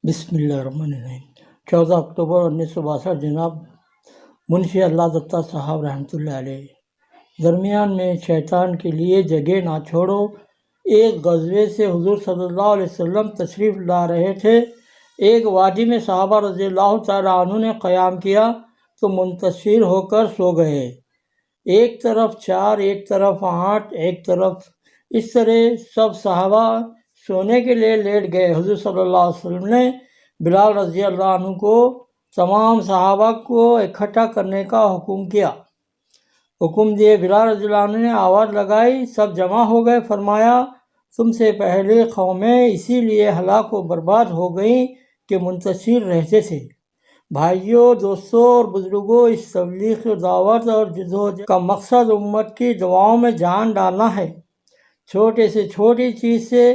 بسم اللہ الرحمن الرحیم 14 اکتوبر 1962 جناب منشی اللہ دتہ صاحب رحمۃ اللہ علیہ۔ درمیان میں شیطان کے لیے جگہ نہ چھوڑو۔ ایک غزوے سے حضور صلی اللہ علیہ وسلم تشریف لا رہے تھے۔ ایک وادی میں صحابہ رضی اللہ تعالیٰ عنہ نے قیام کیا تو منتشر ہو کر سو گئے، ایک طرف 4، ایک طرف 8، ایک طرف، اس طرح سب صحابہ سونے کے لیے لیٹ گئے۔ حضور صلی اللہ علیہ وسلم نے بلال رضی اللہ عنہ کو تمام صحابہ کو اکٹھا کرنے کا حکم دیے۔ بلال رضی اللہ عنہ نے آواز لگائی، سب جمع ہو گئے۔ فرمایا، تم سے پہلے قومیں اسی لیے ہلاک و برباد ہو گئیں کہ منتشر رہتے تھے۔ بھائیوں، دوستوں اور بزرگوں، اس تبلیغ دعوت اور جدوجہد کا مقصد امت کی دعاؤں میں جان ڈالنا ہے۔ چھوٹے سے چھوٹی چیز سے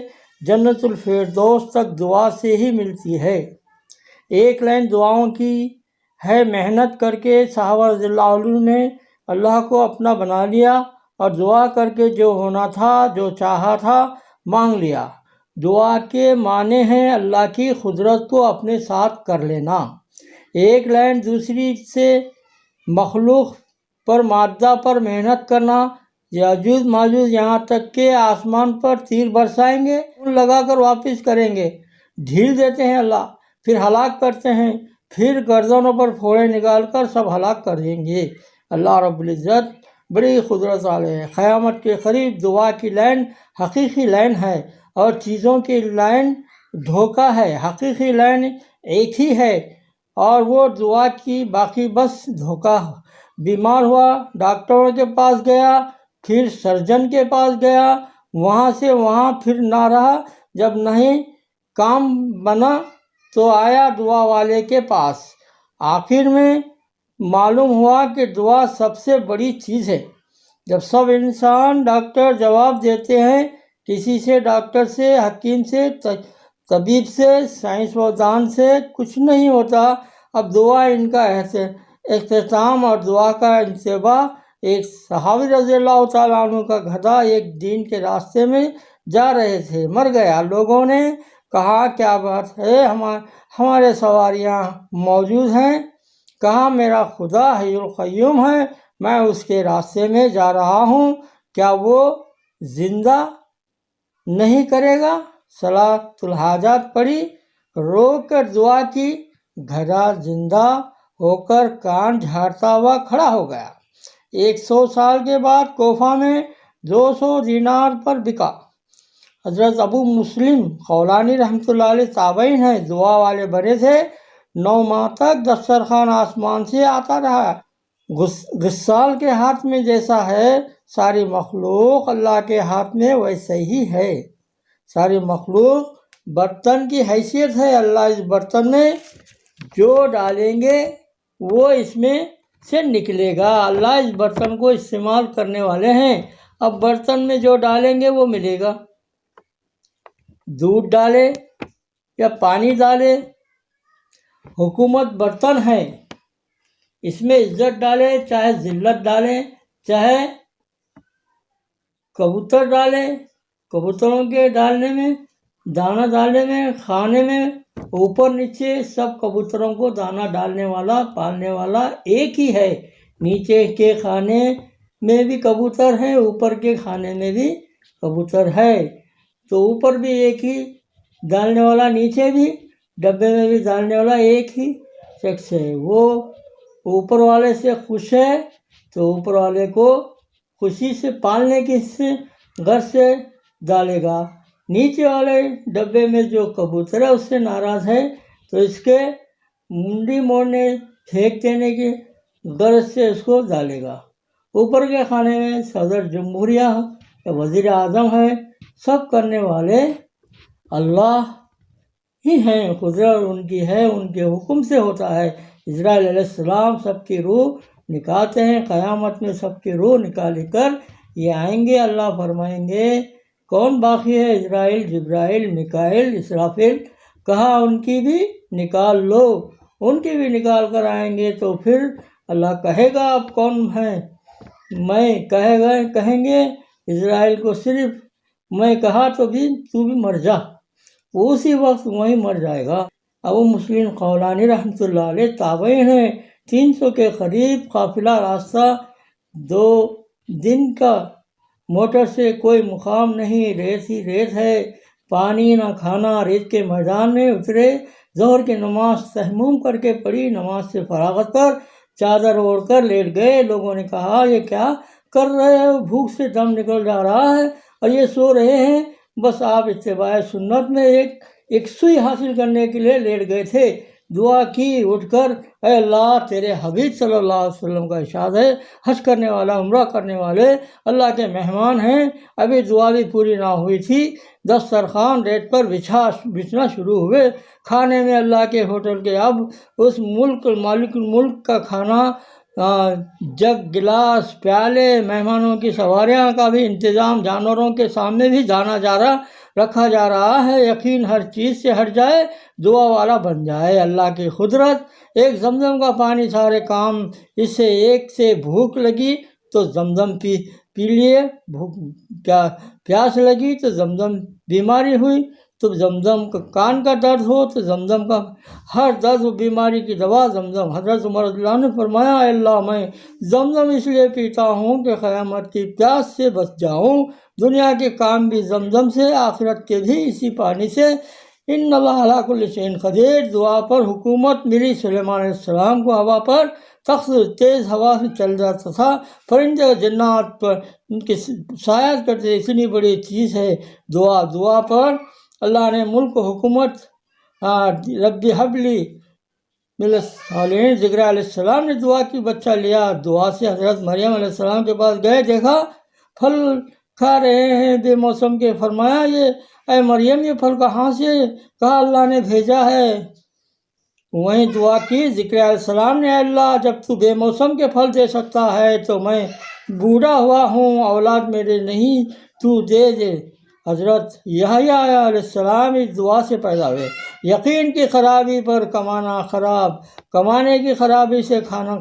جنت الفردوس تک دعا سے ہی ملتی ہے۔ ایک لائن دعاؤں کی ہے۔ محنت کر کے صحابہ رضی اللہ عنہ نے اللہ کو اپنا بنا لیا اور دعا کر کے جو ہونا تھا، جو چاہا تھا، مانگ لیا۔ دعا کے معنی ہیں اللہ کی قدرت کو اپنے ساتھ کر لینا۔ ایک لائن دوسری سے مخلوق پر، مادہ پر محنت کرنا۔ یاجوج ماجوج یہاں تک کہ آسمان پر تیر برسائیں گے، لگا کر واپس کریں گے۔ ڈھیل دیتے ہیں اللہ، پھر ہلاک کرتے ہیں، پھر گردنوں پر پھوڑے نکال کر سب ہلاک کر دیں گے۔ اللہ رب العزت بڑی قدرت والے ہے۔ قیامت کے قریب دعا کی لائن حقیقی لائن ہے اور چیزوں کی لائن دھوکہ ہے۔ حقیقی لائن ایک ہی ہے اور وہ دعا کی، باقی بس دھوکہ۔ بیمار ہوا، ڈاکٹروں کے پاس گیا، پھر سرجن کے پاس گیا، وہاں سے وہاں پھر نہ رہا، جب نہیں کام بنا تو آیا دعا والے کے پاس۔ آخر میں معلوم ہوا کہ دعا سب سے بڑی چیز ہے۔ جب سب انسان ڈاکٹر جواب دیتے ہیں، کسی سے، ڈاکٹر سے، حکیم سے، طبیب سے، سائنسدان سے کچھ نہیں ہوتا، اب دعا ان کا اختتام اور دعا کا انتباہ۔ ایک صحابی رضی اللہ تعالیٰ عنہ کا گدھا ایک دین کے راستے میں جا رہے تھے، مر گیا۔ لوگوں نے کہا، کیا بات ہے، ہمارے سواریاں موجود ہیں؟ کہا، میرا خدا حی القیوم ہے، میں اس کے راستے میں جا رہا ہوں، کیا وہ زندہ نہیں کرے گا؟ صلاۃ الحاجات پڑھی، رو کر دعا کی، گدھا زندہ ہو کر کان جھاڑتا ہوا کھڑا ہو گیا۔ 100 سال کے بعد کوفہ میں 200 دینار پر بکا۔ حضرت ابو مسلم خولانی رحمۃ اللہ علیہ تابعین ہیں، دعا والے بنے تھے۔ 9 ماہ تک دسترخوان آسمان سے آتا رہا۔ غسال کے ہاتھ میں جیسا ہے، ساری مخلوق اللہ کے ہاتھ میں ویسے ہی ہے۔ ساری مخلوق برتن کی حیثیت ہے۔ اللہ اس برتن میں جو ڈالیں گے وہ اس میں سے نکلے گا۔ اللہ اس برتن کو استعمال کرنے والے ہیں، اب برتن میں جو ڈالیں گے وہ ملے گا۔ دودھ ڈالے یا پانی ڈالے، حکومت برتن ہے، اس میں عزت ڈالے چاہے ذلت ڈالیں، چاہے کبوتر ڈالیں، کبوتروں کے ڈالنے میں، دانہ ڈالنے میں، کھانے میں، اوپر نیچے سب کبوتروں کو دانہ ڈالنے والا، پالنے والا ایک ہی ہے۔ نیچے کے کھانے میں بھی کبوتر ہیں، اوپر کے کھانے میں بھی کبوتر ہے، تو اوپر بھی ایک ہی ڈالنے والا، نیچے بھی ڈبے میں بھی ڈالنے والا ایک ہی شخص ہے۔ وہ اوپر والے سے خوش ہے تو اوپر والے کو خوشی سے پالنے کی غرض سے ڈالے گا۔ نیچے والے ڈبے میں جو کبوتر ہے اس سے ناراض ہے تو اس کے منڈی موڑنے، پھینک دینے کی غرض سے اس کو ڈالے گا۔ اوپر کے کھانے میں صدر جمہوریہ یا وزیر اعظم ہے، سب کرنے والے اللہ ہی ہیں، قدرت ان کی ہے، ان کے حکم سے ہوتا ہے۔ اسرائیل علیہ السلام سب کی روح نکالتے ہیں، قیامت میں سب کی روح نکال کر یہ آئیں گے۔ اللہ فرمائیں گے، کون باقی ہے؟ اسرائیل، جبرائیل، میکائیل، اسرافیل، کہا ان کی بھی نکال لو، ان کی بھی نکال کر آئیں گے۔ تو پھر اللہ کہے گا، اب کون ہے؟ میں کہیں گے اسرائیل کو صرف میں کہا تو بھی تو بھی مر جا، وہ اسی وقت وہیں مر جائے گا۔ ابو مسلم قولانی رحمۃ اللہ علیہ تابعین ہیں، 300 کے قریب قافلہ راستہ، 2 دن کا، موٹر سے کوئی مقام نہیں، ریت ہی ریت ہے، پانی نہ کھانا، ریت کے میدان میں اترے، ظہر کی نماز تیمم کر کے پڑھی، نماز سے فراغت پر چادر اوڑھ کر لیٹ گئے۔ لوگوں نے کہا یہ کیا کر رہے ہو، بھوک سے دم نکل جا رہا ہے اور یہ سو رہے ہیں۔ بس آپ اتباع سنت میں ایک سوئی حاصل کرنے کے لیے لیٹ گئے تھے۔ دعا کی اٹھ کر، اے اللہ تیرے حبیب صلی اللہ علیہ وسلم کا ارشاد ہے، حج کرنے والا عمرہ کرنے والے اللہ کے مہمان ہیں۔ ابھی دعا بھی پوری نہ ہوئی تھی، دسترخوان ریت پر بچھنا شروع ہوئے۔ کھانے میں اللہ کے ہوٹل کے اب اس مالک الملک کا کھانا، جگ، گلاس، پیالے، مہمانوں کی سواریاں کا بھی انتظام، جانوروں کے سامنے بھی دانا رکھا جا رہا ہے۔ یقین ہر چیز سے ہٹ جائے، دعا والا بن جائے۔ اللہ کی قدرت، ایک زمزم کا پانی سارے کام، اس سے ایک سے بھوک لگی تو زمزم پی لیے، پیاس لگی تو زمزم، بیماری ہوئی تو زمزم کا، کان کا درد ہو تو زمزم کا، ہر درد و بیماری کی دوا زمزم۔ حضرت عمر رضی اللہ عنہ نے فرمایا، اے اللہ میں زمزم اس لیے پیتا ہوں کہ قیامت کی پیاس سے بچ جاؤں۔ دنیا کے کام بھی زمزم سے، آخرت کے بھی اسی پانی سے۔ ان اللہ علی کل شیء قدیر۔ دعا پر حکومت ملی سلیمان علیہ السلام کو، ہوا پر تخت تیز ہوا سے چل جاتا تھا، پرندے اور جنات پر ان کی سایہ کرتے، اتنی بڑی چیز ہے دعا پر اللہ نے ملک و حکومت۔ رب حب لی من الصالحین، ذکر علیہ السلام نے دعا کی، بچہ لیا، دعا سے حضرت مریم علیہ السلام کے پاس گئے، دیکھا پھل کھا رہے ہیں بے موسم کے، فرمایا یہ اے مریم یہ پھل کہاں سے؟ کہا اللہ نے بھیجا ہے۔ وہیں دعا کی، ذکر علیہ السلام نے، اے اللہ جب تو بے موسم کے پھل دے سکتا ہے تو میں بوڑھا ہوا ہوں، اولاد میرے نہیں، تو دے۔ حضرت یحییٰ علیہ السلام اس دعا سے پیدا ہوئے۔ یقین کی خرابی پر کمانا خراب، کمانے کی خرابی سے کھانا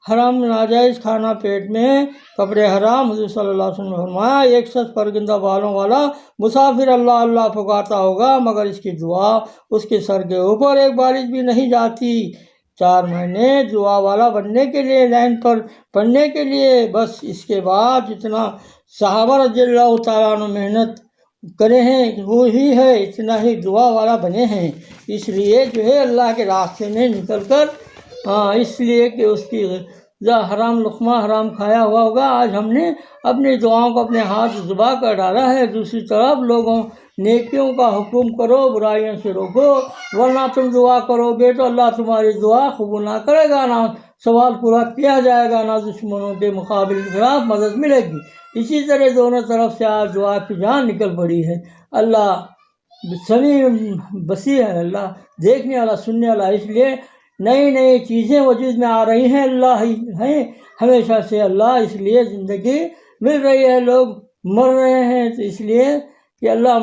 حرام، ناجائز کھانا پیٹ میں، کپڑے حرام۔ حضور صلی اللہ علیہ وسلم نے فرمایا، ایک شخص پرگندہ بالوں والا مسافر اللہ اللہ پکارتا ہوگا مگر اس کی دعا اس کے سر کے اوپر ایک بارش بھی نہیں جاتی۔ 4 مہینے دعا والا بننے کے لیے، لائن پر پڑھنے کے لیے، بس اس کے بعد جتنا صحابہ رضی اللہ تعالیٰ عنہ محنت کرے ہیں وہی ہے، اتنا ہی دعا والا بنے ہیں۔ اس لیے جو ہے اللہ کے راستے میں نکل کر، اس لیے کہ اس کی حرام لقمہ حرام کھایا ہوا ہوگا۔ آج ہم نے اپنی دعاؤں کو اپنے ہاتھ ذبح کر ڈالا ہے۔ دوسری طرف لوگوں نیکیوں کا حکم کرو، برائیوں سے روکو، ورنہ تم دعا کرو گے تو اللہ تمہاری دعا قبول نہ کرے گا، نہ سوال پورا کیا جائے گا، نہ دشمنوں کے مقابل خلاف مدد ملے گی۔ اسی طرح دونوں طرف سے آج دعا کی جان نکل پڑی ہے۔ اللہ سمیع بصیر ہے، اللہ دیکھنے والا، سننے والا، اس لیے نئی چیزیں وجود میں آ رہی ہیں، اللہ ہی ہیں ہمیشہ سے، اللہ اس لیے زندگی مل رہی ہے، لوگ مر رہے ہیں تو اس لیے کہ اللہ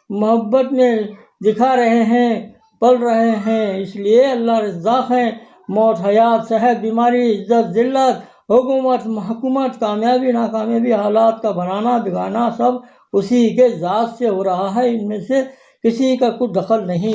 محبت میں دکھا رہے ہیں، پل رہے ہیں، اس لیے اللہ رزاق ہیں۔ موت، حیات، صحت، بیماری، عزت، ذلت، حکومت، کامیابی، ناکامیابی، حالات کا بنانا بگانا سب اسی کے ذات سے ہو رہا ہے، ان میں سے کسی کا کوئی دخل نہیں۔